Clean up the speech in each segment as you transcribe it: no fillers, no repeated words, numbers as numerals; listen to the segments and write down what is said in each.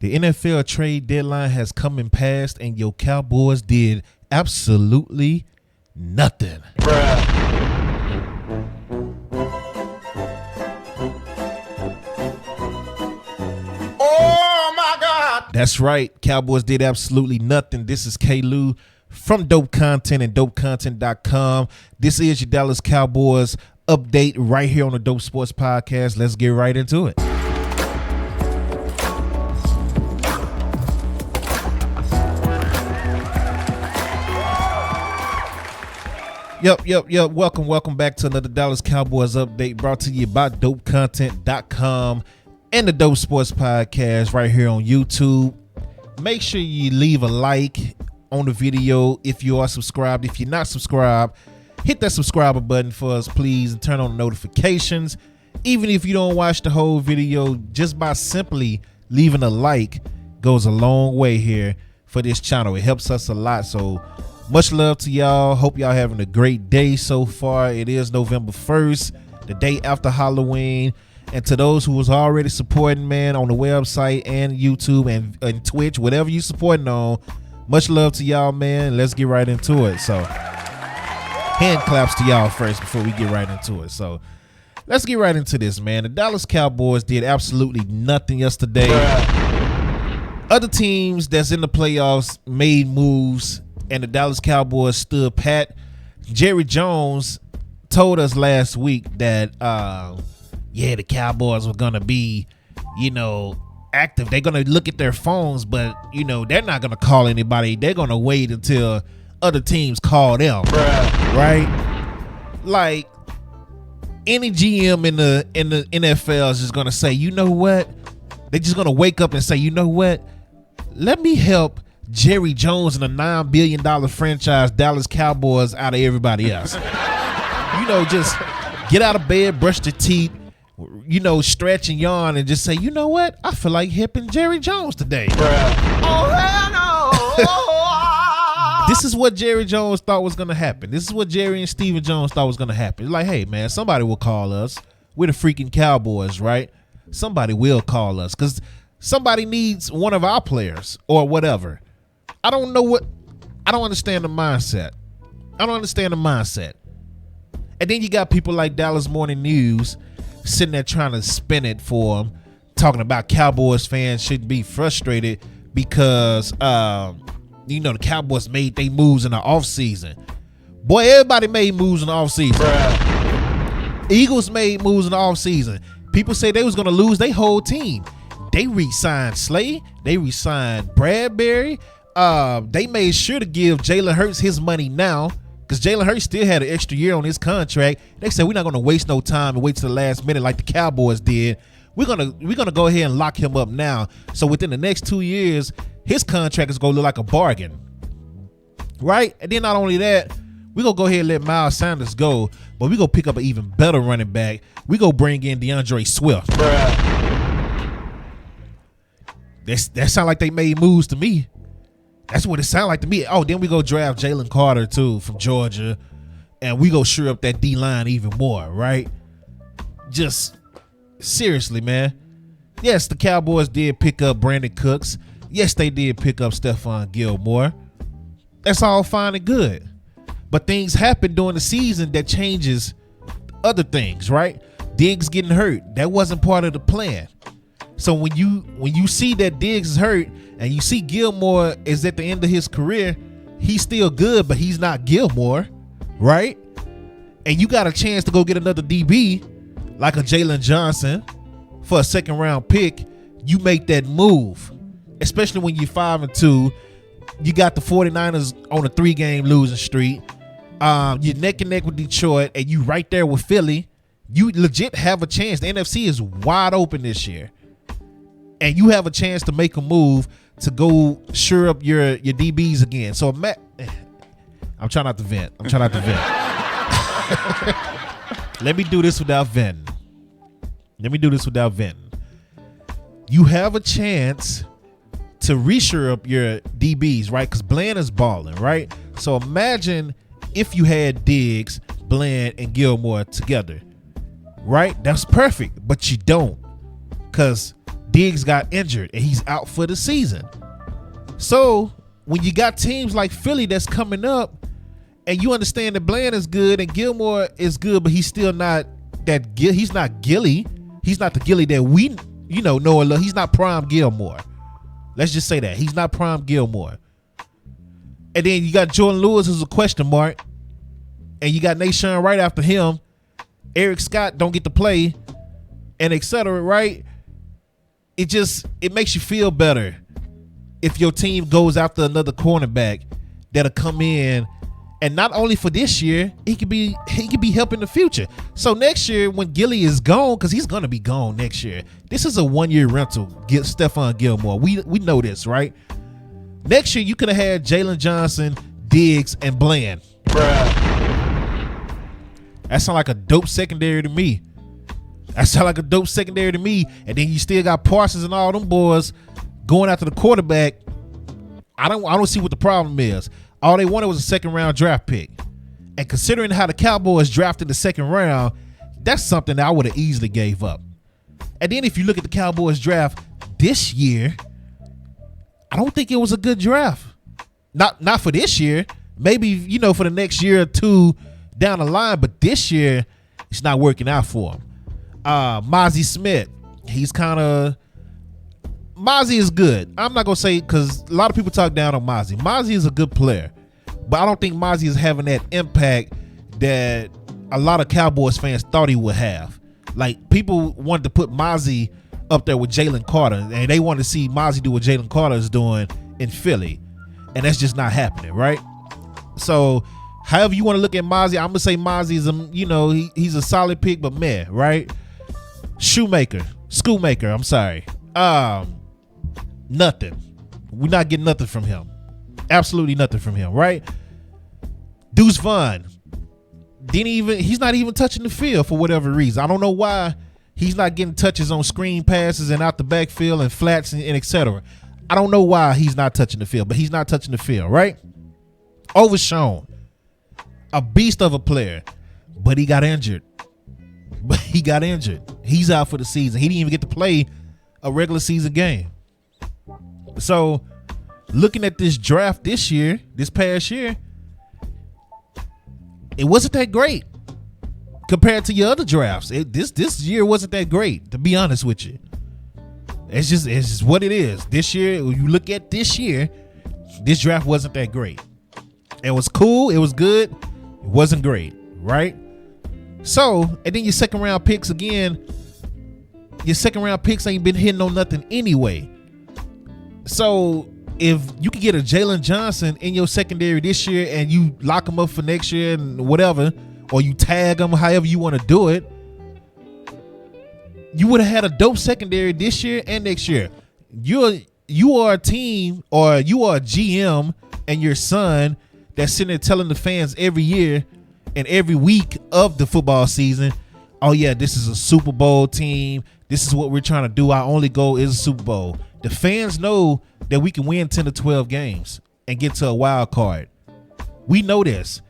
The NFL trade deadline has come and passed, and your Cowboys did absolutely nothing. Oh my God! That's right. Cowboys did absolutely nothing. This is K-Lou from Dope Content and DopeContent.com. This is your Dallas Cowboys update right here on the Dope Sports Podcast. Let's get right into it. Yep. Welcome back to another Dallas Cowboys update brought to you by DopeContent.com and the Dope Sports Podcast right here on YouTube. Make sure you leave a like on the video if you are subscribed. If you're not subscribed, hit that subscriber button for us, please, and turn on notifications. Even if you don't watch the whole video, just by simply leaving a like goes a long way here for this channel. It helps us a lot. So much love to y'all. Hope y'all having a great day so far. It is November 1st, the day after Halloween. And to those who was already supporting, man, on the website and YouTube and Twitch, whatever you supporting on, much love to y'all, man. Let's get right into it. So hand claps to y'all first before we get right into it. So let's get right into this, man. The Dallas Cowboys did absolutely nothing yesterday. Other teams that's in the playoffs made moves, and the Dallas Cowboys stood pat. Jerry Jones told us last week that the Cowboys were gonna be, active. They're gonna look at their phones, but they're not gonna call anybody. They're gonna wait until other teams call them, right? Like any GM in the NFL is just gonna say, you know what? They're just gonna wake up and say, you know what? Let me help Jerry Jones and a $9 billion franchise Dallas Cowboys out of everybody else. Just get out of bed, brush your teeth, stretch and yawn and just say, you know what? I feel like hipping Jerry Jones today. Oh hell no! This is what Jerry Jones thought was going to happen. This is what Jerry and Steven Jones thought was going to happen. It's like, hey, man, somebody will call us. We're the freaking Cowboys, right? Somebody will call us because somebody needs one of our players or whatever. I don't understand the mindset. And then you got people like Dallas Morning News sitting there trying to spin it for them, talking about Cowboys fans should be frustrated because, the Cowboys made their moves in the offseason. Boy, everybody made moves in the offseason. Eagles made moves in the offseason. People say they was going to lose their whole team. They re-signed Slay. They re-signed Bradbury. They made sure to give Jalen Hurts his money now because Jalen Hurts still had an extra year on his contract. They said we're not going to waste no time and wait till the last minute like the Cowboys did. We're gonna go ahead and lock him up now. So within the next 2 years, his contract is going to look like a bargain, right? And then not only that, we're going to go ahead and let Miles Sanders go, but we're going to pick up an even better running back. We're going to bring in DeAndre Swift. That sound like they made moves to me. That's what it sounded like to me. Oh, then we go draft Jalen Carter too from Georgia, and we go sure up that D-line even more, right? Just seriously, man. Yes, the Cowboys did pick up Brandon Cooks. Yes, they did pick up Stephon Gilmore. That's all fine and good. But things happen during the season that changes other things, right? Diggs getting hurt. That wasn't part of the plan. So when you see that Diggs is hurt and you see Gilmore is at the end of his career, he's still good, but he's not Gilmore, right? And you got a chance to go get another DB like a Jalen Johnson for a second round pick, you make that move, especially when you're 5-2. You got the 49ers on a 3-game losing streak. You're neck and neck with Detroit, and you right there with Philly. You legit have a chance. The NFC is wide open this year. And you have a chance to make a move to go sure up your DBs again. So I'm trying not to vent. Let me do this without venting. You have a chance to reshore up your DBs, right? Because Bland is balling, right? So imagine if you had Diggs, Bland, and Gilmore together, right? That's perfect, but you don't, because Diggs got injured and he's out for the season. So when you got teams like Philly that's coming up, and you understand that Bland is good and Gilmore is good, but he's still not that. He's not Gilly. He's not the Gilly that we know and love. He's not prime Gilmore. Let's just say that he's not prime Gilmore. And then you got Jordan Lewis, who's a question mark, and you got Nashawn right after him. Eric Scott don't get to play, and etc. Right? It makes you feel better if your team goes after another cornerback that'll come in, and not only for this year, he could be helping the future. So next year when Gilly is gone, because he's gonna be gone next year. This is a 1-year rental. Get Stephon Gilmore. We know this, right? Next year you could have had Jalen Johnson, Diggs, and Bland. Bruh. That sound like a dope secondary to me. And then you still got Parsons and all them boys going after the quarterback. I don't see what the problem is. All they wanted was a second-round draft pick. And considering how the Cowboys drafted the second round, that's something that I would have easily gave up. And then if you look at the Cowboys draft this year, I don't think it was a good draft. Not for this year. Maybe, for the next year or two down the line, but this year, it's not working out for him. Mozzie Smith, Mozzie is good. I'm not going to say, because a lot of people talk down on Mozzie. Mozzie is a good player, but I don't think Mozzie is having that impact that a lot of Cowboys fans thought he would have. Like, people wanted to put Mozzie up there with Jalen Carter, and they wanted to see Mozzie do what Jalen Carter is doing in Philly, and that's just not happening, right? So, however you want to look at Mozzie, I'm going to say Mozzie is, he's a solid pick, but meh, right? Schoolmaker, I'm sorry. Nothing. We're not getting nothing from him. Absolutely nothing from him, right? Deuce Vaughn. He's not even touching the field for whatever reason. I don't know why he's not getting touches on screen passes and out the backfield and flats and etc. I don't know why he's not touching the field, but he's not touching the field, right? Overshown. A beast of a player, but he got injured. He's out for the season. He didn't even get to play a regular season game. So, looking at this draft this past year, it wasn't that great compared to your other drafts. This year wasn't that great, to be honest with you. It's just what it is. This year, when you look at this year, this draft wasn't that great. It was cool. It was good. It wasn't great, right? So, and then your second round picks again. Your second round picks ain't been hitting on nothing anyway. So if you could get a Jalen Johnson in your secondary this year and you lock him up for next year and whatever, or you tag him however you want to do it, you would have had a dope secondary this year and next year. You are a team, or you are a GM and your son that's sitting there telling the fans every year and every week of the football season, oh yeah, this is a Super Bowl team. This is what we're trying to do. Our only goal is a Super Bowl. The fans know that we can win 10 to 12 games and get to a wild card. We know this.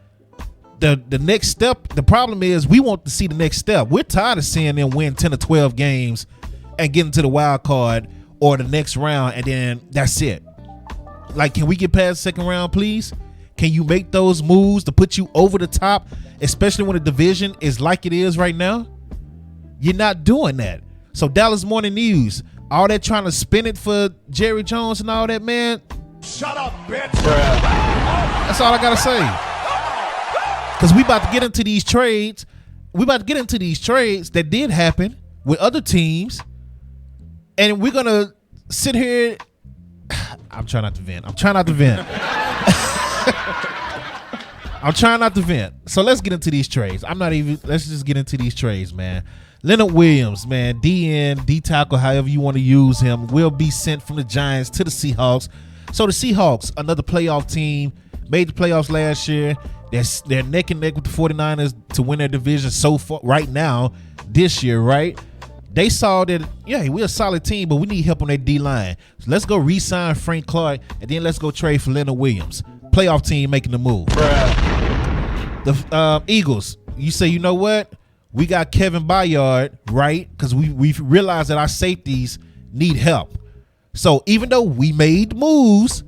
The next step, the problem is we want to see the next step. We're tired of seeing them win 10 to 12 games and get into the wild card or the next round, and then that's it. Like, can we get past the second round, please? Can you make those moves to put you over the top, especially when the division is like it is right now? You're not doing that. So Dallas Morning News, all that trying to spin it for Jerry Jones and all that, man. Shut up, bitch. That's all I got to say. Because we about to get into these trades. We about to get into these trades that did happen with other teams. And we're going to sit here. I'm trying not to vent. I'm trying not to vent. So let's get into these trades. Let's just get into these trades, man. Leonard Williams, man, D tackle, however you want to use him, will be sent from the Giants to the Seahawks. So the Seahawks, another playoff team, made the playoffs last year. They're neck and neck with the 49ers to win their division so far right now this year, right? They saw that, yeah, we're a solid team, but we need help on that D-line. So let's go re-sign Frank Clark, and then let's go trade for Leonard Williams. Playoff team making the move. The Eagles, you say, you know what? We got Kevin Byard, right? Because we realized that our safeties need help. So even though we made moves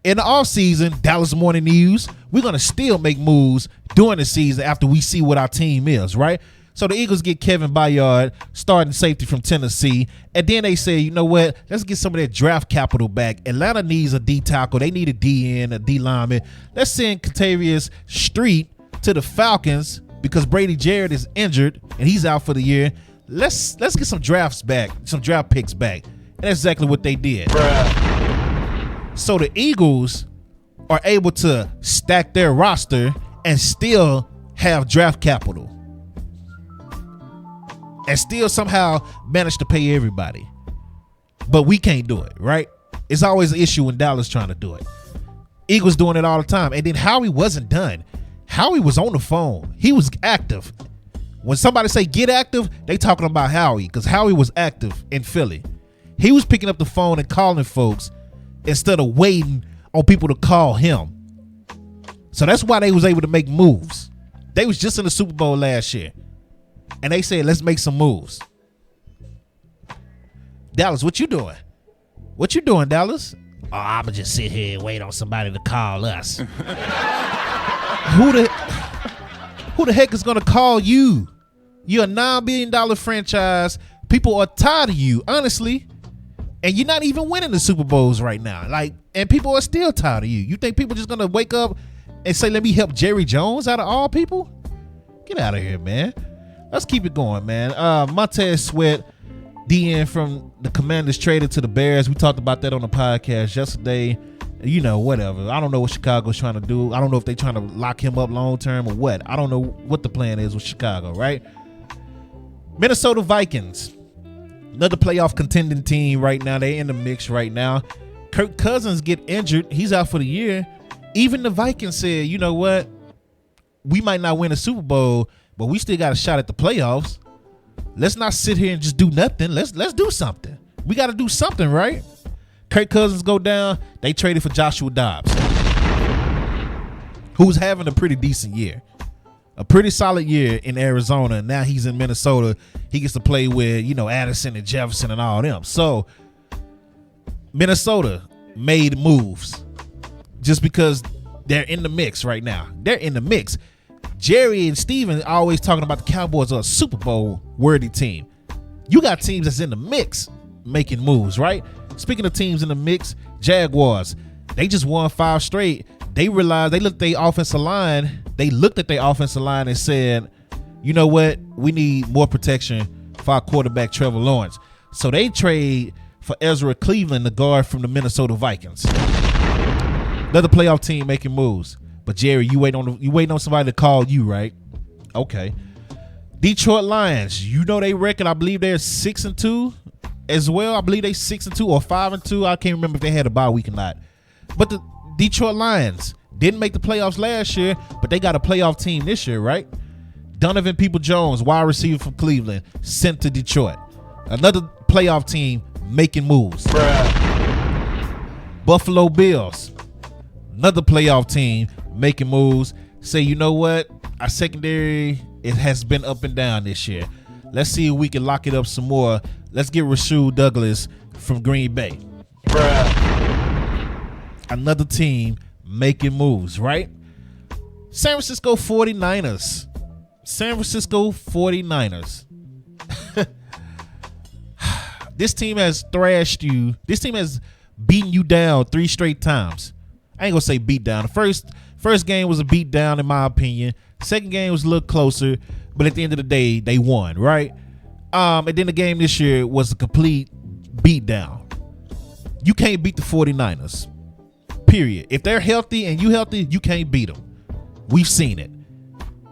in the offseason, Dallas Morning News, we're going to still make moves during the season after we see what our team is, right? So the Eagles get Kevin Byard, starting safety from Tennessee. And then they say, you know what? Let's get some of that draft capital back. Atlanta needs a D tackle. They need a DN, a D lineman. Let's send Kentavious Street to the Falcons because Brady Jarrett is injured and he's out for the year. Let's get some drafts back, some draft picks back. And that's exactly what they did. Bruh. So the Eagles are able to stack their roster and still have draft capital. And still somehow manage to pay everybody. But we can't do it, right? It's always an issue when Dallas trying to do it. Eagles doing it all the time. And then Howie wasn't done. Howie was on the phone. He was active. When somebody say get active, they talking about Howie because Howie was active in Philly. He was picking up the phone and calling folks instead of waiting on people to call him. So that's why they was able to make moves. They was just in the Super Bowl last year. And they said, let's make some moves. Dallas, what you doing? What you doing, Dallas? Oh, I'ma just sit here and wait on somebody to call us. Who the heck is gonna call you? You're a $9 billion franchise. People are tired of you, honestly. And you're not even winning the Super Bowls right now. And people are still tired of you. You think people just gonna wake up and say, let me help Jerry Jones out of all people? Get out of here, man. Let's keep it going, man. Montez Sweat, DN from the Commanders, traded to the Bears. We talked about that on the podcast yesterday. You know, whatever. I don't know what Chicago's trying to do. I don't know if they're trying to lock him up long term or what. I don't know what the plan is with Chicago, right? Minnesota Vikings, another playoff contending team right now. They're in the mix right now. Kirk Cousins get injured. He's out for the year. Even the Vikings said, you know what? We might not win a Super Bowl, but we still got a shot at the playoffs. Let's not sit here and just do nothing. Let's do something. We got to do something, right? Kirk Cousins go down. They traded for Joshua Dobbs, who's having a pretty decent year. A pretty solid year in Arizona. Now he's in Minnesota. He gets to play with, Addison and Jefferson and all them. So Minnesota made moves just because they're in the mix right now. They're in the mix. Jerry and Steven are always talking about the Cowboys are a Super Bowl worthy team. You got teams that's in the mix making moves, right? Speaking of teams in the mix, Jaguars, they just won 5 straight. They realized they looked at their offensive line. They looked at their offensive line and said, you know what? We need more protection for our quarterback, Trevor Lawrence. So they trade for Ezra Cleveland, the guard from the Minnesota Vikings. Another playoff team making moves. But Jerry, you waiting on somebody to call you, right? Okay. Detroit Lions, they record. I believe they're 6-2 as well. I believe they 6-2 or 5-2. I can't remember if they had a bye week or not. But the Detroit Lions didn't make the playoffs last year, but they got a playoff team this year, right? Donovan People-Jones, wide receiver from Cleveland, sent to Detroit. Another playoff team making moves. Bruh. Buffalo Bills, another playoff team making moves. Say, you know what? Our secondary, it has been up and down this year. Let's see if we can lock it up some more. Let's get Rasheed Douglas from Green Bay. Bruh. Another team making moves, right? San Francisco 49ers. San Francisco 49ers. This team has thrashed you. This team has beaten you down 3 straight times. I ain't gonna say beat down. The first game was a beat down in my opinion. Second game was a little closer, but at the end of the day, they won, right? And then the game this year was a complete beat down. You can't beat the 49ers. Period. If they're healthy and you healthy, you can't beat them. We've seen it.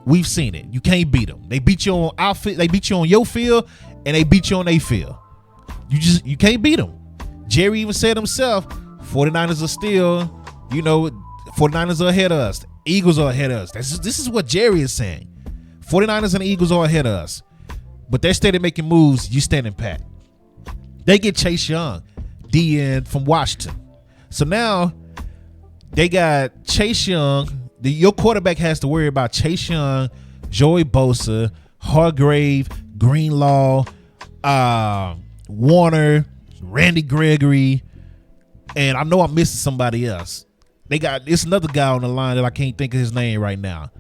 You can't beat them. They beat you on outfit. They beat you on your field, and they beat you on their field. You can't beat them. Jerry even said himself, 49ers are still, 49ers are ahead of us. Eagles are ahead of us. This is what Jerry is saying. 49ers and the Eagles are ahead of us. But they're steady making moves. You standing pat. They get Chase Young, DN from Washington. So now they got Chase Young. Your quarterback has to worry about Chase Young, Joey Bosa, Hargrave, Greenlaw, Warner, Randy Gregory, and I know I'm missing somebody else. It's another guy on the line that I can't think of his name right now.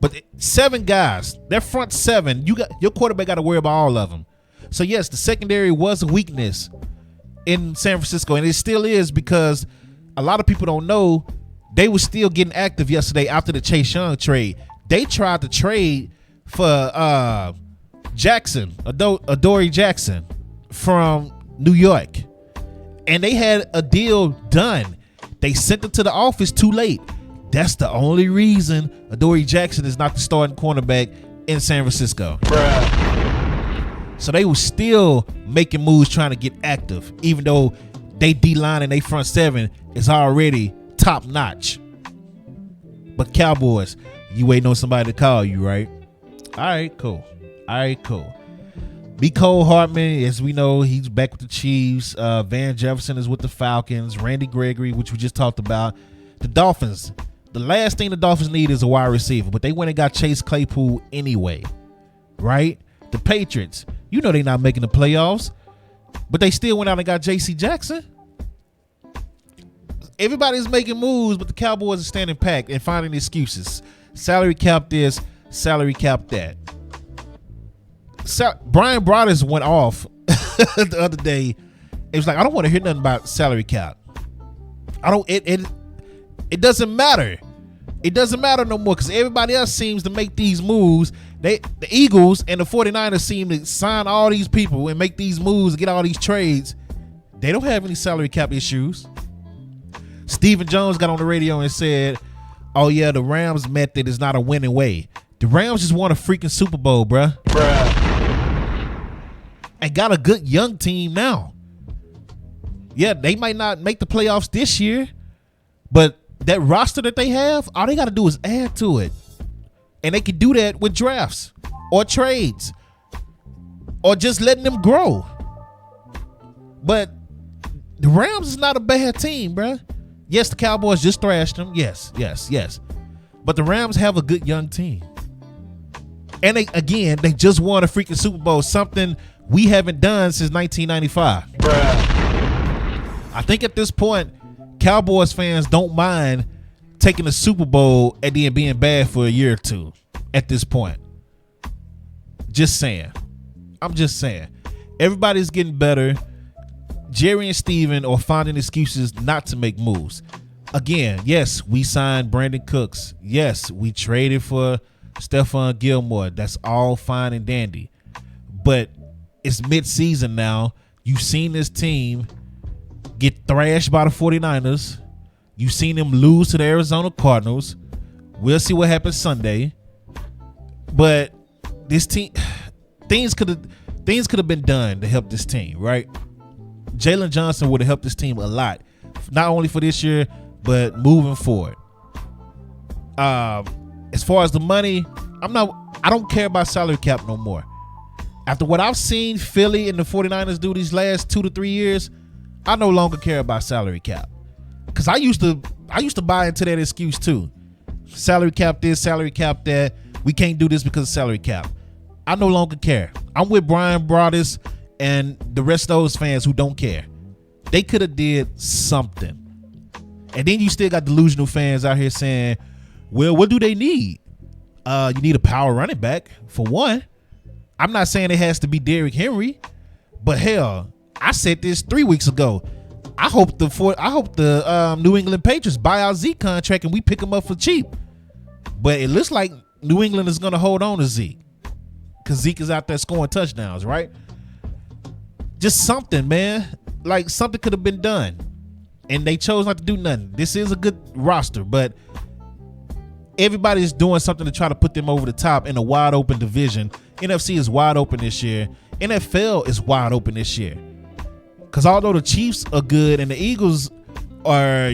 But 7 guys, their front 7, your quarterback got to worry about all of them. So yes, the secondary was a weakness in San Francisco, and it still is, because a lot of people don't know they were still getting active yesterday after the Chase Young trade. They tried to trade for Jackson, Adoree Jackson from New York, and they had a deal done. They sent it to the office too late. That's the only reason Adoree Jackson is not the starting cornerback in San Francisco. Bruh. So they were still making moves trying to get active, even though they D-line and they front 7 is already top notch. But Cowboys, you waiting on somebody to call you, right? All right, cool. Cole Hartman, as we know, he's back with the Chiefs. Van Jefferson is with the Falcons. Randy Gregory, which we just talked about. The Dolphins, the last thing the Dolphins need is a wide receiver, but they went and got Chase Claypool anyway, right? The Patriots, you know they're not making the playoffs, but they still went out and got J.C. Jackson. Everybody's making moves, but the Cowboys are standing packed and finding excuses. Salary cap this, salary cap that. Brian Broaddus went off the other day. It was like, I don't want to hear nothing about salary cap. It doesn't matter. It doesn't matter no more, because everybody else seems to make these moves. The Eagles and the 49ers seem to sign all these people and make these moves and get all these trades. They don't have any salary cap issues. Stephen Jones got on the radio and said, oh yeah, the Rams method is not a winning way. The Rams just won a freaking Super Bowl, bruh. And got a good young team now. Yeah, they might not make the playoffs this year, but that roster that they have, all they got to do is add to it. And they can do that with drafts or trades or just letting them grow. But the Rams is not a bad team, bruh. Yes, the Cowboys just thrashed them. Yes. But the Rams have a good young team. And they just won a freaking Super Bowl, something we haven't done since 1995. I think at this point, Cowboys fans don't mind taking a Super Bowl and then being bad for a year or two at this point. Just saying. I'm just saying. Everybody's getting better. Jerry and Steven are finding excuses not to make moves. Again, yes, we signed Brandon Cooks. Yes, we traded for Stephon Gilmore. That's all fine and dandy. But it's mid-season now. You've seen this team get thrashed by the 49ers. You've seen them lose to the Arizona Cardinals. We'll see what happens Sunday. But this team, things could have been done to help this team, right? Jalen Johnson would have helped this team a lot, not only for this year, but moving forward. As far as the money, I don't care about salary cap no more. After what I've seen Philly and the 49ers do these last 2 to 3 years, I no longer care about salary cap. Cause I used to buy into that excuse too. Salary cap this, salary cap that. We can't do this because of salary cap. I no longer care. I'm with Brian Broaddus and the rest of those fans who don't care. They could have did something. And then you still got delusional fans out here saying, well, what do they need? You need a power running back, for one. I'm not saying it has to be Derrick Henry, but hell, I said this 3 weeks ago. I hope the New England Patriots buy out Zeke contract and we pick him up for cheap. But it looks like New England is going to hold on to Zeke because Zeke is out there scoring touchdowns, right? Just something, man. Like something could have been done, and they chose not to do nothing. This is a good roster, but everybody's doing something to try to put them over the top in a wide open division. NFC is wide open this year. NFL is wide open this year. Because although the Chiefs are good and the Eagles are,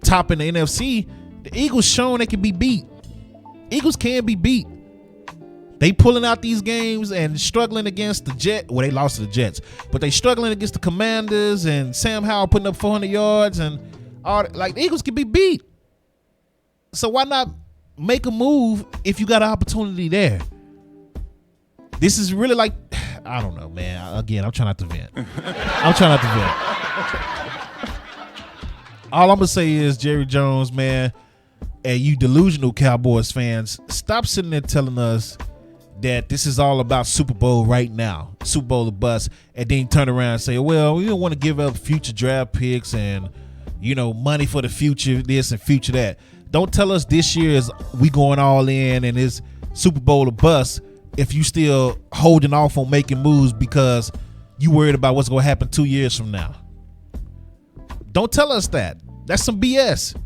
top in the NFC, the Eagles showing they can be beat. Eagles can be beat. They pulling out these games and struggling against the Jets. Well, they lost to the Jets, but they struggling against the Commanders and Sam Howell putting up 400 yards and all. Like the Eagles can be beat. So why not make a move if you got an opportunity there? This is really like, I don't know, man. Again, I'm trying not to vent. All I'm gonna say is, Jerry Jones, man, and you delusional Cowboys fans, stop sitting there telling us that this is all about Super Bowl right now, Super Bowl or bust, and then turn around and say, well, we don't want to give up future draft picks and, money for the future this and future that. Don't tell us this year is we going all in and it's Super Bowl or bust if you still holding off on making moves because you worried about what's going to happen 2 years from now. Don't tell us that. That's some BS.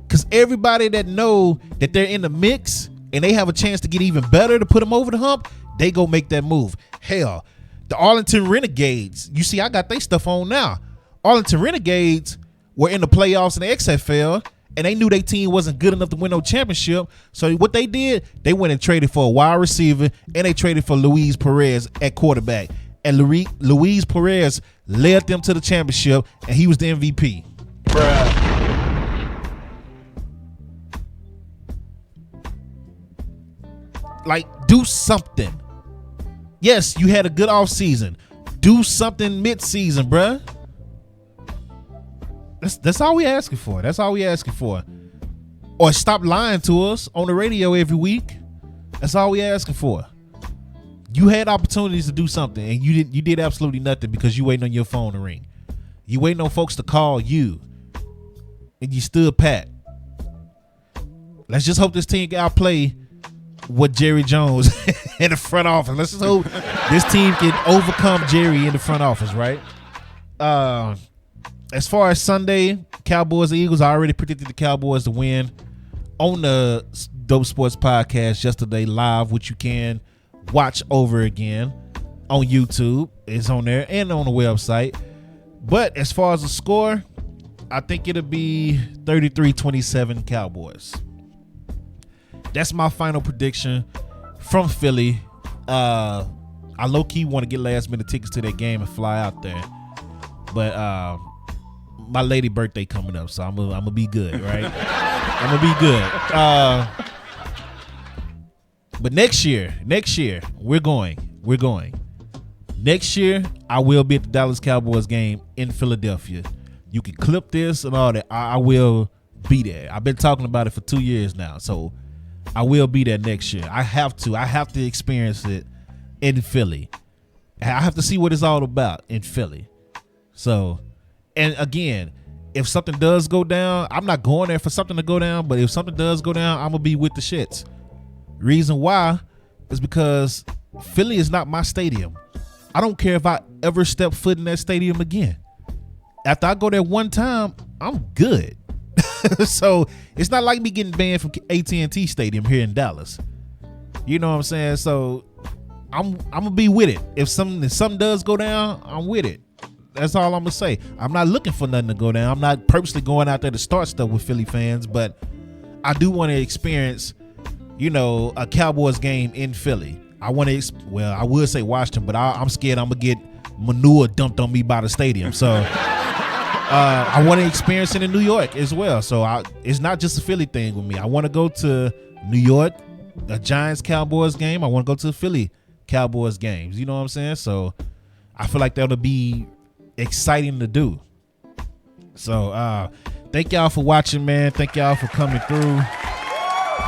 Because everybody that know that they're in the mix and they have a chance to get even better to put them over the hump, they go make that move. Hell, the Arlington Renegades, you see, I got their stuff on now. Arlington Renegades were in the playoffs in the XFL, and they knew their team wasn't good enough to win no championship. So what they did, they went and traded for a wide receiver, and they traded for Luis Perez at quarterback. And Luis Perez led them to the championship, and he was the MVP. Bruh. Like, do something. Yes, you had a good offseason. Do something mid-season, bruh. That's all we asking for. That's all we asking for. Or stop lying to us on the radio every week. That's all we asking for. You had opportunities to do something, and you did absolutely nothing because you waiting on your phone to ring. You waiting on folks to call you, and you stood pat. Let's just hope this team can outplay what Jerry Jones in the front office. Let's just hope this team can overcome Jerry in the front office, right? As far as Sunday, Cowboys and Eagles, I already predicted the Cowboys to win on the Dope Sports Podcast yesterday live, which you can watch over again on YouTube. It's on there and on the website. But as far as the score, I think it'll be 33-27 Cowboys. That's my final prediction from Philly. I low-key want to get last-minute tickets to that game and fly out there. But my lady birthday coming up, so I'm gonna be good, right? I'm gonna be good. But next year, we're going. Next year, I will be at the Dallas Cowboys game in Philadelphia. You can clip this and all that. I will be there. I've been talking about it for 2 years now, so I will be there next year. I have to experience it in Philly. I have to see what it's all about in Philly. So, and again, if something does go down, I'm not going there for something to go down, but if something does go down, I'm going to be with the shits. Reason why is because Philly is not my stadium. I don't care if I ever step foot in that stadium again. After I go there one time, I'm good. So it's not like me getting banned from AT&T Stadium here in Dallas. You know what I'm saying? So I'm gonna be with it. If something does go down, I'm with it. That's all I'm gonna say. I'm not looking for nothing to go down. I'm not purposely going out there to start stuff with Philly fans, but I do want to experience, a Cowboys game in Philly. I want to. Well, I would say Washington, but I'm scared I'm gonna get manure dumped on me by the stadium. So. I want to experience it in New York as well. So it's not just a Philly thing with me. I want to go to New York, a Giants Cowboys game. I want to go to the Philly Cowboys games. You know what I'm saying? So I feel like that'll be exciting to do. So thank y'all for watching, man. Thank y'all for coming through.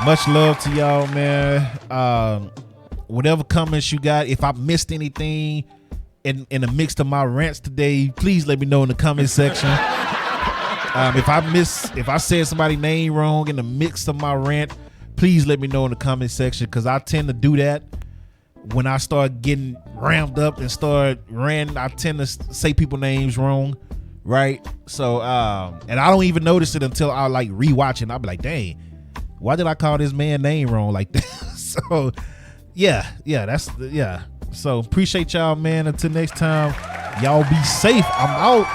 Much love to y'all, man. Whatever comments you got, if I missed anything in the mix of my rants today, please let me know in the comment section. If I said somebody's name wrong in the mix of my rant, please let me know in the comment section, because I tend to do that when I start getting ramped up and start ranting. I tend to say people's names wrong, right? So and I don't even notice it until I like rewatch it. I'll be like, dang, why did I call this man name wrong like that? So yeah, so appreciate y'all, man. Until next time, y'all be safe. I'm out.